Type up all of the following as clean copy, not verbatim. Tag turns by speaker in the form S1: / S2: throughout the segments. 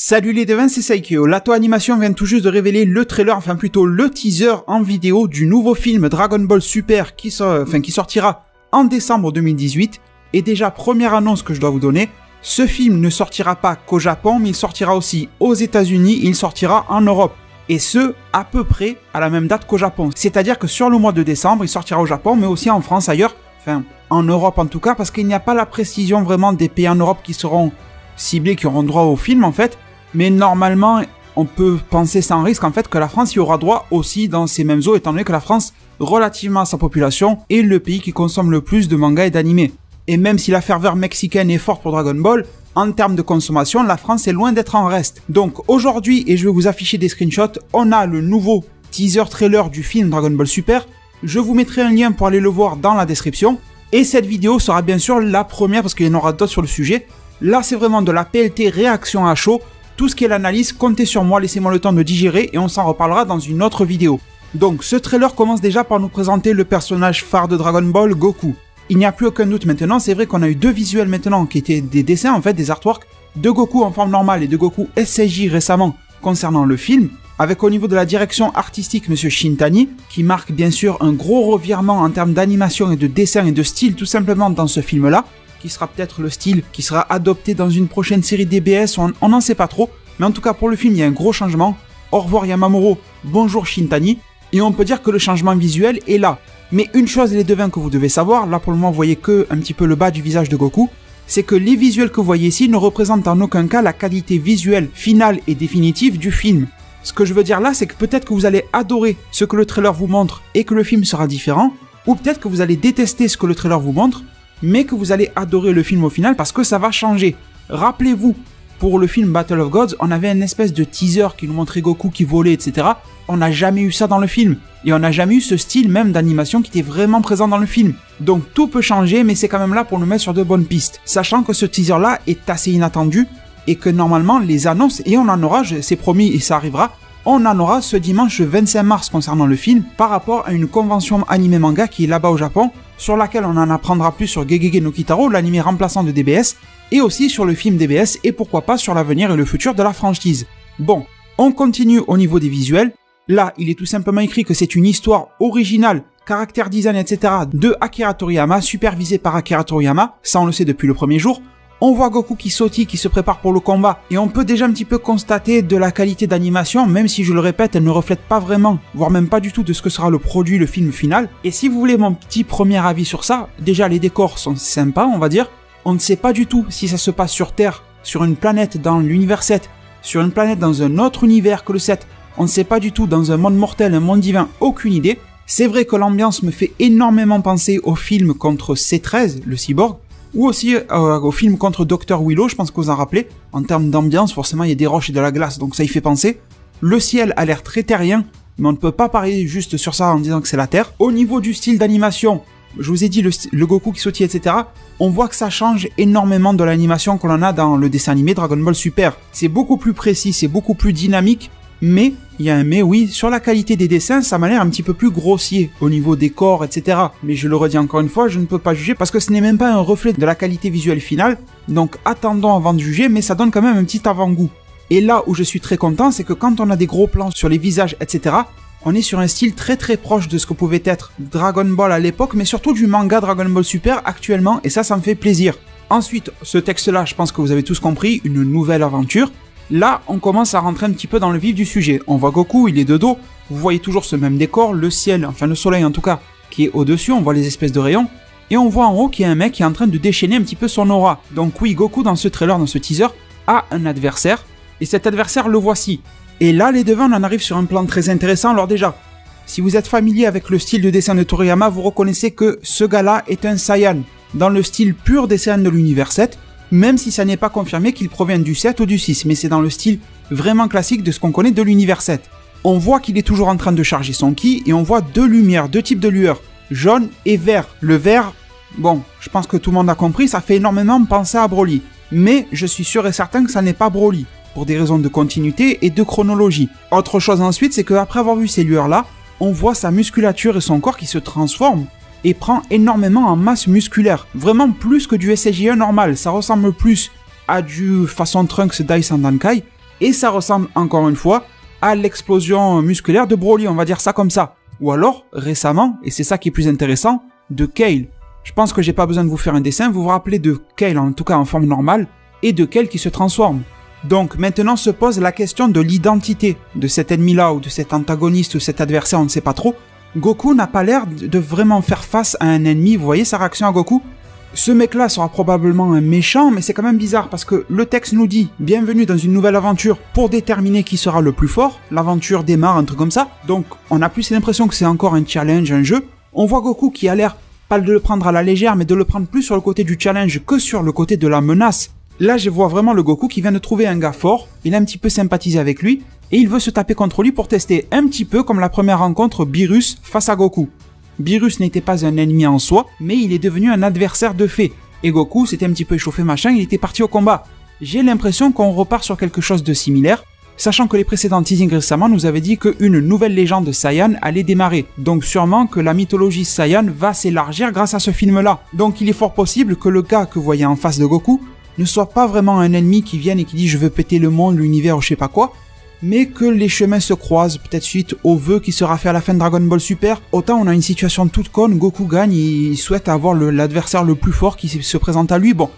S1: Salut les devins, c'est Saikyo. Lato Animation vient tout juste de révéler le trailer, enfin plutôt le teaser en vidéo du nouveau film Dragon Ball Super qui sortira en décembre 2018. Et déjà, première annonce que je dois vous donner, ce film ne sortira pas qu'au Japon, mais il sortira aussi aux États-Unis, il sortira en Europe. Et ce, à peu près à la même date qu'au Japon. C'est-à-dire que sur le mois de décembre, il sortira au Japon, mais aussi en France, ailleurs, enfin en Europe en tout cas, parce qu'il n'y a pas la précision vraiment des pays en Europe qui seront ciblés, qui auront droit au film en fait. Mais normalement, on peut penser sans risque en fait que la France y aura droit aussi dans ces mêmes eaux, étant donné que la France, relativement à sa population, est le pays qui consomme le plus de mangas et d'animés. Et même si la ferveur mexicaine est forte pour Dragon Ball, en termes de consommation, la France est loin d'être en reste. Donc aujourd'hui, et je vais vous afficher des screenshots, on a le nouveau teaser trailer du film Dragon Ball Super. Je vous mettrai un lien pour aller le voir dans la description. Et cette vidéo sera bien sûr la première, parce qu'il y en aura d'autres sur le sujet. Là, c'est vraiment de la PLT réaction à chaud. Tout ce qui est l'analyse, comptez sur moi, laissez-moi le temps de digérer et on s'en reparlera dans une autre vidéo. Donc ce trailer commence déjà par nous présenter le personnage phare de Dragon Ball, Goku. Il n'y a plus aucun doute maintenant, c'est vrai qu'on a eu deux visuels maintenant qui étaient des dessins en fait, des artworks, de Goku en forme normale et de Goku SCJ récemment concernant le film, avec au niveau de la direction artistique Monsieur Shintani, qui marque bien sûr un gros revirement en termes d'animation et de dessin et de style tout simplement dans ce film-là, qui sera peut-être le style qui sera adopté dans une prochaine série DBS, on n'en sait pas trop, mais en tout cas pour le film il y a un gros changement. Au revoir Yamamuro, bonjour Shintani, et on peut dire que le changement visuel est là. Mais une chose les devins que vous devez savoir, là pour le moment vous voyez que un petit peu le bas du visage de Goku, c'est que les visuels que vous voyez ici ne représentent en aucun cas la qualité visuelle finale et définitive du film. Ce que je veux dire là, c'est que peut-être que vous allez adorer ce que le trailer vous montre et que le film sera différent, ou peut-être que vous allez détester ce que le trailer vous montre, mais que vous allez adorer le film au final parce que ça va changer. Rappelez-vous, pour le film Battle of Gods, on avait une espèce de teaser qui nous montrait Goku qui volait, etc. On n'a jamais eu ça dans le film. Et on n'a jamais eu ce style même d'animation qui était vraiment présent dans le film. Donc tout peut changer, mais c'est quand même là pour nous mettre sur de bonnes pistes. Sachant que ce teaser-là est assez inattendu et que normalement les annonces, et on en aura, c'est promis et ça arrivera, on en aura ce dimanche 25 mars concernant le film par rapport à une convention animé manga qui est là-bas au Japon, sur laquelle on en apprendra plus sur Gegege no Kitaro, l'anime remplaçant de DBS, et aussi sur le film DBS et pourquoi pas sur l'avenir et le futur de la franchise. Bon, on continue au niveau des visuels. Là, il est tout simplement écrit que c'est une histoire originale, caractère design, etc. de Akira Toriyama, supervisée par Akira Toriyama, ça on le sait depuis le premier jour. On voit Goku qui sautille, qui se prépare pour le combat, et on peut déjà un petit peu constater de la qualité d'animation, même si je le répète, elle ne reflète pas vraiment, voire même pas du tout de ce que sera le produit, le film final. Et si vous voulez mon petit premier avis sur ça, déjà les décors sont sympas, on va dire. On ne sait pas du tout si ça se passe sur Terre, sur une planète dans l'univers 7, sur une planète dans un autre univers que le 7. On ne sait pas du tout dans un monde mortel, un monde divin, aucune idée. C'est vrai que l'ambiance me fait énormément penser au film contre C13, le cyborg, ou aussi au film contre Dr Willow, je pense que vous en rappelez. En termes d'ambiance, forcément, il y a des roches et de la glace, donc ça y fait penser. Le ciel a l'air très terrien, mais on ne peut pas parier juste sur ça en disant que c'est la Terre. Au niveau du style d'animation, je vous ai dit le Goku qui sautille, etc. On voit que ça change énormément de l'animation que l'on a dans le dessin animé Dragon Ball Super. C'est beaucoup plus précis, c'est beaucoup plus dynamique, mais, il y a un mais oui, sur la qualité des dessins, ça m'a l'air un petit peu plus grossier au niveau des corps, etc. Mais je le redis encore une fois, je ne peux pas juger parce que ce n'est même pas un reflet de la qualité visuelle finale, donc attendons avant de juger, mais ça donne quand même un petit avant-goût. Et là où je suis très content, c'est que quand on a des gros plans sur les visages, etc., on est sur un style très très proche de ce que pouvait être Dragon Ball à l'époque, mais surtout du manga Dragon Ball Super actuellement, et ça me fait plaisir. Ensuite, ce texte-là, je pense que vous avez tous compris, une nouvelle aventure. Là, on commence à rentrer un petit peu dans le vif du sujet. On voit Goku, il est de dos, vous voyez toujours ce même décor, le ciel, enfin le soleil en tout cas, qui est au-dessus, on voit les espèces de rayons, et on voit en haut qu'il y a un mec qui est en train de déchaîner un petit peu son aura. Donc oui, Goku dans ce trailer, dans ce teaser, a un adversaire, et cet adversaire le voici. Et là, les devins, on en arrive sur un plan très intéressant. Alors déjà, si vous êtes familier avec le style de dessin de Toriyama, vous reconnaissez que ce gars-là est un Saiyan, dans le style pur des Saiyans de l'univers 7, même si ça n'est pas confirmé qu'il provient du 7 ou du 6, mais c'est dans le style vraiment classique de ce qu'on connaît de l'univers 7. On voit qu'il est toujours en train de charger son ki, et on voit deux lumières, deux types de lueurs, jaune et vert. Le vert, bon, je pense que tout le monde a compris, ça fait énormément penser à Broly. Mais je suis sûr et certain que ça n'est pas Broly, pour des raisons de continuité et de chronologie. Autre chose ensuite, c'est qu'après avoir vu ces lueurs-là, on voit sa musculature et son corps qui se transforment et prend énormément en masse musculaire. Vraiment plus que du SSJ1 normal, ça ressemble plus à du façon Trunks Dai Sandankai Et ça ressemble encore une fois à l'explosion musculaire de Broly, on va dire ça comme ça. Ou alors, récemment, et c'est ça qui est plus intéressant, de Kale. Je pense que j'ai pas besoin de vous faire un dessin, vous vous rappelez de Kale, en tout cas en forme normale, et de Kale qui se transforme. Donc maintenant se pose la question de l'identité de cet ennemi-là, ou de cet antagoniste, ou cet adversaire, on ne sait pas trop. Goku n'a pas l'air de vraiment faire face à un ennemi, vous voyez sa réaction à Goku ? Ce mec-là sera probablement un méchant, mais c'est quand même bizarre parce que le texte nous dit « Bienvenue dans une nouvelle aventure pour déterminer qui sera le plus fort ». L'aventure démarre, un truc comme ça. Donc on a plus l'impression que c'est encore un challenge, un jeu. On voit Goku qui a l'air pas de le prendre à la légère, mais de le prendre plus sur le côté du challenge que sur le côté de la menace. Là, je vois vraiment le Goku qui vient de trouver un gars fort, il a un petit peu sympathisé avec lui, et il veut se taper contre lui pour tester un petit peu comme la première rencontre Beerus face à Goku. Beerus n'était pas un ennemi en soi, mais il est devenu un adversaire de fait. Et Goku s'était un petit peu échauffé machin, il était parti au combat. J'ai l'impression qu'on repart sur quelque chose de similaire, sachant que les précédents teasings récemment nous avaient dit qu'une nouvelle légende Saiyan allait démarrer. Donc sûrement que la mythologie Saiyan va s'élargir grâce à ce film-là. Donc il est fort possible que le gars que vous voyez en face de Goku ne soit pas vraiment un ennemi qui vienne et qui dit je veux péter le monde, l'univers ou je sais pas quoi, mais que les chemins se croisent, peut-être suite au vœu qui sera fait à la fin de Dragon Ball Super. Autant on a une situation toute conne, Goku gagne, il souhaite avoir l'adversaire le plus fort qui se présente à lui. Bon,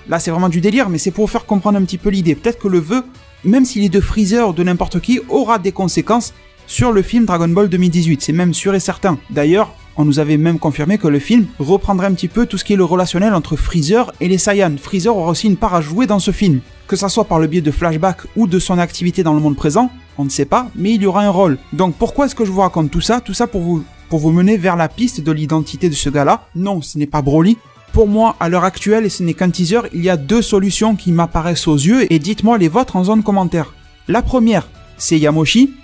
S1: là c'est vraiment du délire, mais c'est pour faire comprendre un petit peu l'idée. Peut-être que le vœu, même s'il est de Freezer ou de n'importe qui, aura des conséquences sur le film Dragon Ball 2018, c'est même sûr et certain. D'ailleurs, on nous avait même confirmé que le film reprendrait un petit peu tout ce qui est le relationnel entre Freezer et les Saiyans. Freezer aura aussi une part à jouer dans ce film. Que ça soit par le biais de flashbacks ou de son activité dans le monde présent, on ne sait pas, mais il y aura un rôle. Donc pourquoi est-ce que je vous raconte tout ça ? Tout ça pour vous mener vers la piste de l'identité de ce gars-là. Non, ce n'est pas Broly. Pour moi, à l'heure actuelle, et ce n'est qu'un teaser, il y a deux solutions qui m'apparaissent aux yeux, et dites-moi les vôtres en zone commentaire. La première, c'est Yamoshi.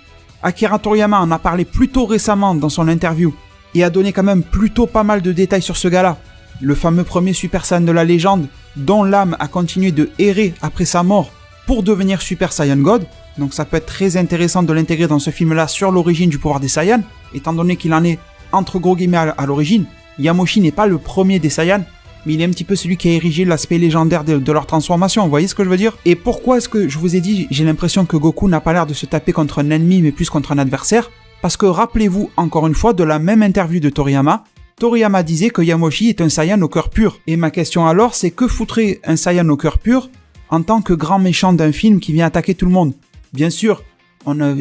S1: Akira Toriyama en a parlé plus tôt récemment dans son interview, et a donné quand même plutôt pas mal de détails sur ce gars-là. Le fameux premier Super Saiyan de la légende, dont l'âme a continué de errer après sa mort pour devenir Super Saiyan God. Donc ça peut être très intéressant de l'intégrer dans ce film-là sur l'origine du pouvoir des Saiyans, étant donné qu'il en est entre gros guillemets à l'origine. Yamoshi n'est pas le premier des Saiyans, mais il est un petit peu celui qui a érigé l'aspect légendaire de leur transformation, vous voyez ce que je veux dire ? Et pourquoi est-ce que je vous ai dit, j'ai l'impression que Goku n'a pas l'air de se taper contre un ennemi, mais plus contre un adversaire ? Parce que rappelez-vous encore une fois de la même interview de Toriyama, Toriyama disait que Yamoshi est un Saiyan au cœur pur. Et ma question alors, c'est que foutrait un Saiyan au cœur pur en tant que grand méchant d'un film qui vient attaquer tout le monde ? Bien sûr,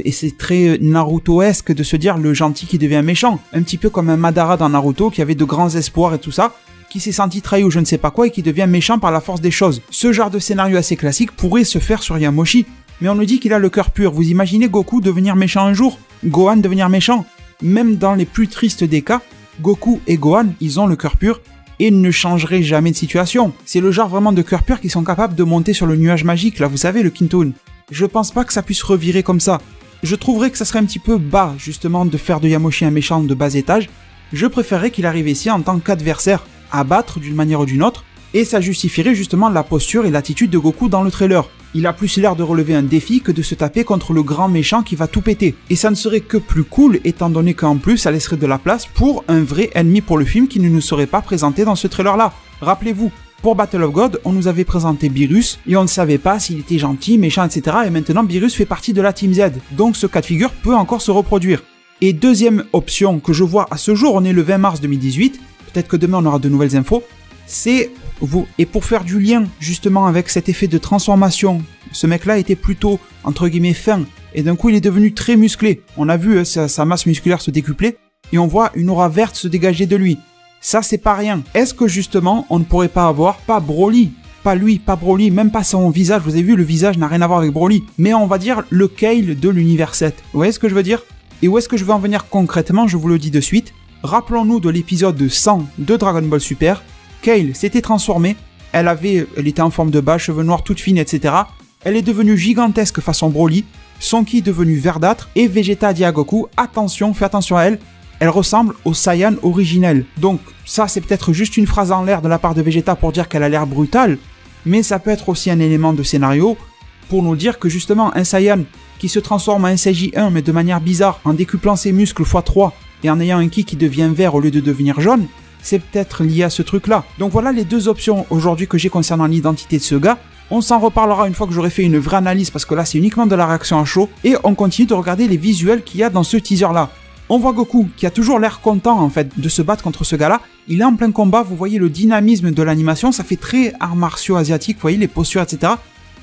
S1: et c'est très Naruto-esque de se dire le gentil qui devient méchant. Un petit peu comme un Madara dans Naruto qui avait de grands espoirs et tout ça, qui s'est senti trahi ou je ne sais pas quoi et qui devient méchant par la force des choses. Ce genre de scénario assez classique pourrait se faire sur Yamoshi. Mais on nous dit qu'il a le cœur pur. Vous imaginez Goku devenir méchant un jour ? Gohan devenir méchant ? Même dans les plus tristes des cas, Goku et Gohan, ils ont le cœur pur et ne changeraient jamais de situation. C'est le genre vraiment de cœur pur qui sont capables de monter sur le nuage magique, là vous savez, le Kintoon. Je pense pas que ça puisse revirer comme ça. Je trouverais que ça serait un petit peu bas, justement, de faire de Yamoshi un méchant de bas étage. Je préférerais qu'il arrive ici en tant qu'adversaire à battre d'une manière ou d'une autre, et ça justifierait justement la posture et l'attitude de Goku dans le trailer. Il a plus l'air de relever un défi que de se taper contre le grand méchant qui va tout péter. Et ça ne serait que plus cool, étant donné qu'en plus, ça laisserait de la place pour un vrai ennemi pour le film qui ne nous serait pas présenté dans ce trailer-là. Rappelez-vous, pour Battle of God, on nous avait présenté Beerus, et on ne savait pas s'il était gentil, méchant, etc. Et maintenant, Beerus fait partie de la Team Z. Donc ce cas de figure peut encore se reproduire. Et deuxième option que je vois à ce jour, on est le 20 mars 2018, peut-être que demain on aura de nouvelles infos, c'est vous. Et pour faire du lien justement avec cet effet de transformation, ce mec-là était plutôt entre guillemets fin, et d'un coup il est devenu très musclé. On a vu sa masse musculaire se décupler, et on voit une aura verte se dégager de lui. Ça c'est pas rien. Est-ce que justement on ne pourrait pas avoir, pas Broly, pas lui, pas Broly, même pas son visage, vous avez vu le visage n'a rien à voir avec Broly, mais on va dire le Kale de l'univers 7. Vous voyez ce que je veux dire ? Et où est-ce que je veux en venir concrètement, je vous le dis de suite. Rappelons-nous de l'épisode 100 de Dragon Ball Super. Kale s'était transformée, elle était en forme de bas, cheveux noirs toute fine, etc. Elle est devenue gigantesque façon Broly, son ki est devenu verdâtre, et Vegeta dit à Goku, attention, fais attention à elle, elle ressemble au Saiyan originel. Donc ça c'est peut-être juste une phrase en l'air de la part de Vegeta pour dire qu'elle a l'air brutale, mais ça peut être aussi un élément de scénario pour nous dire que justement un Saiyan qui se transforme en un Saiji-1 mais de manière bizarre, en décuplant ses muscles x3 et en ayant un ki qui devient vert au lieu de devenir jaune, c'est peut-être lié à ce truc-là. Donc voilà les deux options aujourd'hui que j'ai concernant l'identité de ce gars. On s'en reparlera une fois que j'aurai fait une vraie analyse parce que là c'est uniquement de la réaction à chaud. Et on continue de regarder les visuels qu'il y a dans ce teaser là. On voit Goku qui a toujours l'air content en fait de se battre contre ce gars là. Il est en plein combat, vous voyez le dynamisme de l'animation, ça fait très arts martiaux asiatiques, vous voyez les postures etc.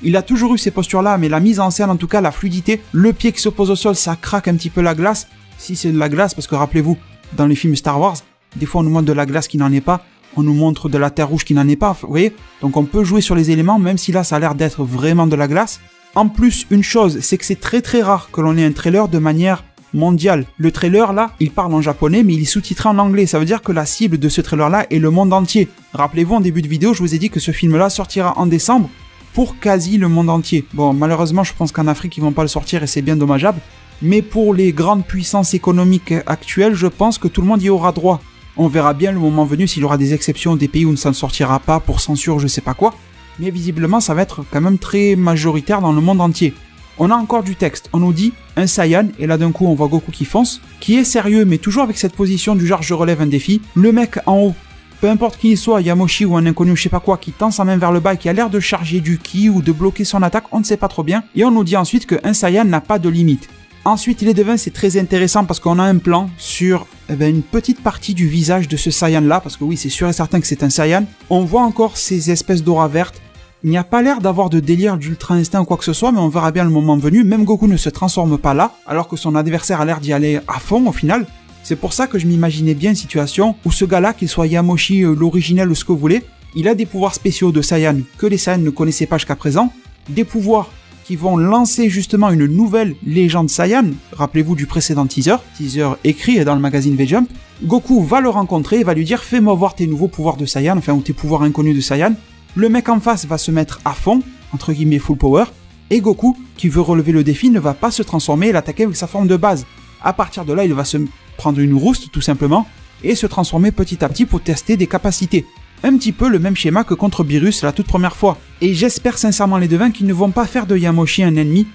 S1: Il a toujours eu ces postures là, mais la mise en scène en tout cas, la fluidité, le pied qui se pose au sol, ça craque un petit peu la glace. Si c'est de la glace, parce que rappelez-vous, dans les films Star Wars, des fois on nous montre de la glace qui n'en est pas. On nous montre de la terre rouge qui n'en est pas, vous voyez. Donc on peut jouer sur les éléments, même si là ça a l'air d'être vraiment de la glace. En plus, une chose, c'est que c'est très très rare que l'on ait un trailer de manière mondiale. Le trailer là, il parle en japonais, mais il est sous-titré en anglais. Ça veut dire que la cible de ce trailer là est le monde entier. Rappelez-vous, en début de vidéo, je vous ai dit que ce film là sortira en décembre pour quasi le monde entier. Bon, malheureusement, je pense qu'en Afrique, ils vont pas le sortir et c'est bien dommageable. Mais pour les grandes puissances économiques actuelles, je pense que tout le monde y aura droit. On verra bien le moment venu s'il y aura des exceptions, des pays où ça ne sortira pas pour censure, je sais pas quoi. Mais visiblement, ça va être quand même très majoritaire dans le monde entier. On a encore du texte. On nous dit un Saiyan, et là d'un coup on voit Goku qui fonce, qui est sérieux, mais toujours avec cette position du genre je relève un défi. Le mec en haut, peu importe qui il soit, Yamoshi ou un inconnu, je sais pas quoi, qui tend sa main vers le bas et qui a l'air de charger du ki ou de bloquer son attaque, on ne sait pas trop bien. Et on nous dit ensuite qu'un Saiyan n'a pas de limite. Ensuite, les devins, c'est très intéressant parce qu'on a un plan sur une petite partie du visage de ce Saiyan-là, parce que oui, c'est sûr et certain que c'est un Saiyan. On voit encore ces espèces d'aura verte. Il n'y a pas l'air d'avoir de délire d'ultra instinct ou quoi que ce soit, mais on verra bien le moment venu. Même Goku ne se transforme pas là, alors que son adversaire a l'air d'y aller à fond au final. C'est pour ça que je m'imaginais bien une situation où ce gars-là, qu'il soit Yamoshi, l'originel ou ce que vous voulez, il a des pouvoirs spéciaux de Saiyan que les Saiyans ne connaissaient pas jusqu'à présent, des pouvoirs qui vont lancer justement une nouvelle légende Saiyan. Rappelez-vous du précédent teaser écrit dans le magazine V-Jump. Goku va le rencontrer et va lui dire « Fais-moi voir tes nouveaux pouvoirs de Saiyan, enfin ou tes pouvoirs inconnus de Saiyan ». Le mec en face va se mettre à fond, entre guillemets full power, et Goku, qui veut relever le défi, ne va pas se transformer et l'attaquer avec sa forme de base. À partir de là, il va se prendre une rouste tout simplement, et se transformer petit à petit pour tester des capacités. Un petit peu le même schéma que contre Beerus la toute première fois. Et j'espère sincèrement les devins qu'ils ne vont pas faire de Yamoshi un ennemi.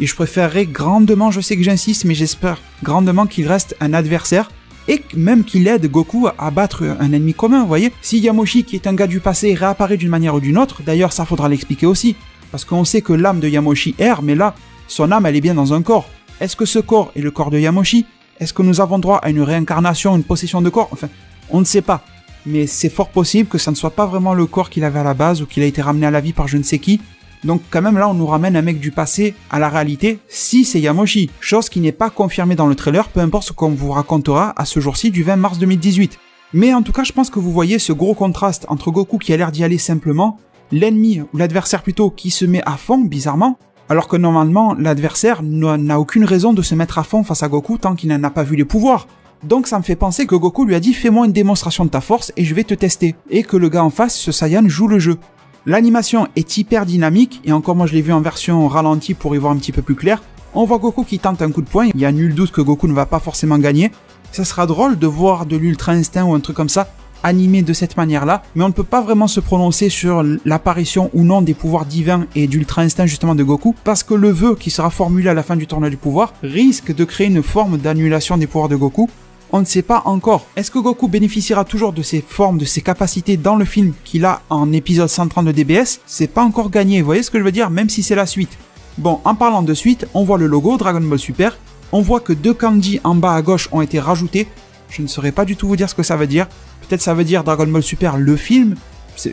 S1: Et je préférerais grandement, je sais que j'insiste, mais j'espère grandement qu'il reste un adversaire. Et même qu'il aide Goku à battre un ennemi commun, vous voyez. Si Yamoshi, qui est un gars du passé, réapparaît d'une manière ou d'une autre, d'ailleurs ça faudra l'expliquer aussi. Parce qu'on sait que l'âme de Yamoshi erre, mais là, son âme elle est bien dans un corps. Est-ce que ce corps est le corps de Yamoshi? Est-ce que nous avons droit à une réincarnation, une possession de corps? Enfin, on ne sait pas. Mais c'est fort possible que ça ne soit pas vraiment le corps qu'il avait à la base ou qu'il a été ramené à la vie par je ne sais qui. Donc quand même là on nous ramène un mec du passé à la réalité si c'est Yamoshi. Chose qui n'est pas confirmée dans le trailer, peu importe ce qu'on vous racontera à ce jour-ci du 20 mars 2018. Mais en tout cas je pense que vous voyez ce gros contraste entre Goku qui a l'air d'y aller simplement, l'ennemi ou l'adversaire plutôt qui se met à fond bizarrement, alors que normalement l'adversaire n'a aucune raison de se mettre à fond face à Goku tant qu'il n'en a pas vu les pouvoirs. Donc ça me fait penser que Goku lui a dit « Fais-moi une démonstration de ta force et je vais te tester ». Et que le gars en face, ce Saiyan, joue le jeu. L'animation est hyper dynamique, et encore moi je l'ai vu en version ralentie pour y voir un petit peu plus clair. On voit Goku qui tente un coup de poing, il y a nul doute que Goku ne va pas forcément gagner. Ça sera drôle de voir de l'ultra instinct ou un truc comme ça, animé de cette manière-là, mais on ne peut pas vraiment se prononcer sur l'apparition ou non des pouvoirs divins et d'ultra instinct justement de Goku, parce que le vœu qui sera formulé à la fin du tournoi du pouvoir risque de créer une forme d'annulation des pouvoirs de Goku. On ne sait pas encore. Est-ce que Goku bénéficiera toujours de ses formes, de ses capacités dans le film qu'il a en épisode 130 de DBS? C'est pas encore gagné, vous voyez ce que je veux dire, même si c'est la suite. Bon, en parlant de suite, on voit le logo Dragon Ball Super, on voit que 2 kanji en bas à gauche ont été rajoutés. Je ne saurais pas du tout vous dire ce que ça veut dire. Peut-être ça veut dire Dragon Ball Super, le film.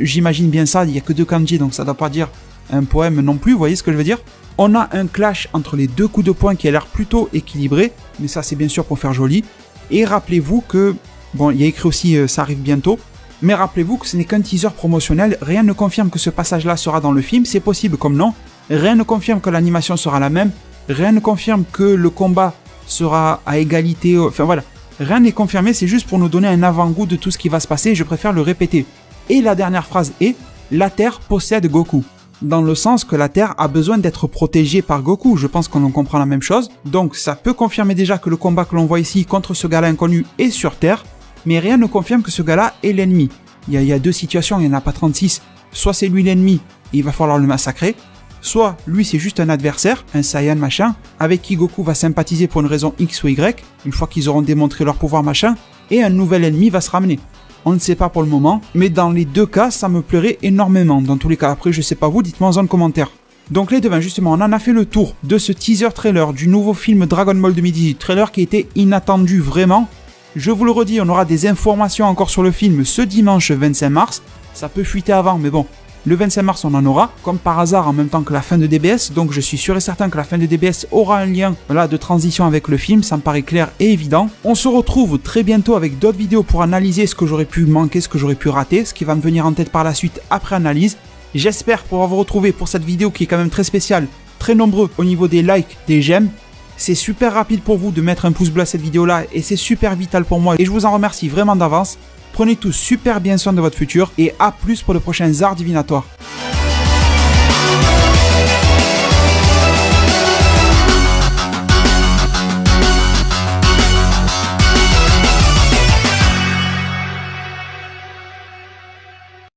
S1: J'imagine bien ça, il n'y a que 2 kanji, donc ça ne doit pas dire un poème non plus, vous voyez ce que je veux dire? On a un clash entre les 2 coups de poing qui a l'air plutôt équilibré, mais ça c'est bien sûr pour faire joli. Et rappelez-vous que, bon, il y a écrit aussi ça arrive bientôt, mais rappelez-vous que ce n'est qu'un teaser promotionnel, rien ne confirme que ce passage-là sera dans le film, c'est possible comme non, rien ne confirme que l'animation sera la même, rien ne confirme que le combat sera à égalité, enfin voilà, rien n'est confirmé, c'est juste pour nous donner un avant-goût de tout ce qui va se passer, je préfère le répéter. Et la dernière phrase est « La Terre possède Goku ». Dans le sens que la Terre a besoin d'être protégée par Goku, je pense qu'on en comprend la même chose. Donc ça peut confirmer déjà que le combat que l'on voit ici contre ce gars-là inconnu est sur Terre, mais rien ne confirme que ce gars-là est l'ennemi. Il y a 2 situations, il n'y en a pas 36. Soit c'est lui l'ennemi, et il va falloir le massacrer, soit lui c'est juste un adversaire, un Saiyan machin, avec qui Goku va sympathiser pour une raison X ou Y, une fois qu'ils auront démontré leur pouvoir machin, et un nouvel ennemi va se ramener. On ne sait pas pour le moment, mais dans les deux cas, ça me plairait énormément. Dans tous les cas, après, je sais pas vous, dites-moi en zone commentaire. Donc les devins, justement, on en a fait le tour de ce teaser trailer du nouveau film Dragon Ball 2018, trailer qui était inattendu vraiment. Je vous le redis, on aura des informations encore sur le film ce dimanche 25 mars. Ça peut fuiter avant, mais bon, le 25 mars on en aura, comme par hasard en même temps que la fin de DBS, donc je suis sûr et certain que la fin de DBS aura un lien de transition avec le film, ça me paraît clair et évident. On se retrouve très bientôt avec d'autres vidéos pour analyser ce que j'aurais pu manquer, ce que j'aurais pu rater, ce qui va me venir en tête par la suite après analyse. J'espère pouvoir vous retrouver pour cette vidéo qui est quand même très spéciale, très nombreux au niveau des likes, des j'aime. C'est super rapide pour vous de mettre un pouce bleu à cette vidéo là et c'est super vital pour moi et je vous en remercie vraiment d'avance. Prenez tous super bien soin de votre futur et à plus pour de prochains arts divinatoires.